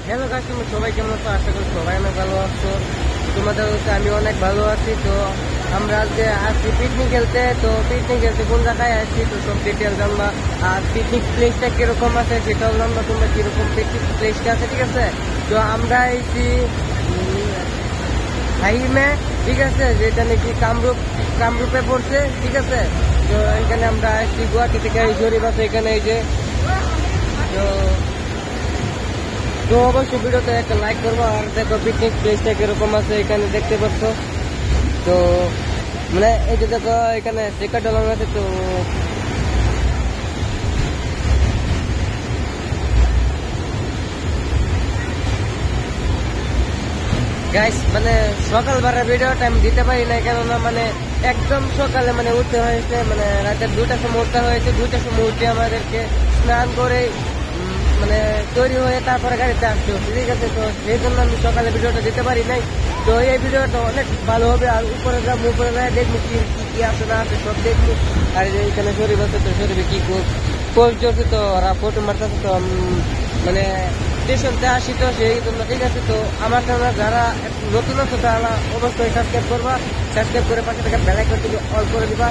Hello guys, তোমরা সবাই কেমন আছো? আশা করি সবাই অনেক ভালো আছো। তোমাদের হচ্ছে আমি অনেক ভালো আছি। তো আমরা আজকে আসছি পিকনিক খেলতে। তো পিকনিক খেলতে কোন জায়গায় আসছি তো সব ডিটেল জানবা। আর পিকনিক প্লেসটা কিরকম আছে সেটাও জানবা, তোমরা কিরকম পিকনিক প্লেসটা আছে, ঠিক আছে? তো আমরা এসেছি হাইমে, ঠিক আছে, যেটা নাকি কামরূপে পড়ছে, ঠিক আছে। তো এখানে আমরা আসছি গুয়াহাটি থেকে শরীফ আছে এখানে, এই যে। তো তো অবশ্যই ভিডিওতে একটা লাইক করবো আর দেখো পিকনিক প্লেসটা কিরকম আছে এখানে দেখতে পাচ্ছ। তো মানে এই যে দেখো এখানে টিকিট ডলার আছে। তো গাইস মানে সকালবেলা ভিডিওটা আমি দিতে পারি না, কেননা মানে একদম সকালে মানে উঠতে হয়েছে, মানে রাতের 2টার সময় উঠতে হয়েছে। 2টার সময় উঠে আমাদেরকে স্নান করে মানে তৈরি হয়ে তারপরে গাড়িতে আসতে হচ্ছে, ঠিক আছে। তো সেই জন্য আমি সকালে ভিডিওটা দিতে পারি নাই। তো এই ভিডিওটা অনেক ভালো হবে। আর উপরে যাবো, উপরে যায় দেখবো কি কি আছে না আছে সব দেখবো। আর এই যে এখানে শরীফ আছে, তো শরীফে কি পোস্ট চলছে, তো ওরা ফটো মারতেছে। তো মানে স্টেশনতে আসি, তো সেই জন্য, ঠিক আছে। তো আমার চ্যানেল যারা নতুন আছে তারা অবশ্যই সাবস্ক্রাইব করবা, সাবস্ক্রাইব করে পাশে থেকে বেল আইকনটি অল করে দিবা।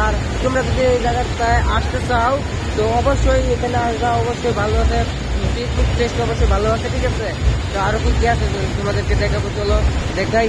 আর তোমরা যদি এই জায়গাটায় আসতে চাও তো অবশ্যই এখানে আসবা, অবশ্যই ভালো আছে, পিকনিক প্লেসটা অবশ্যই ভালো আছে, ঠিক আছে। তো আরো কি কি আছে তোমাদেরকে দেখাবো, চলো দেখাই।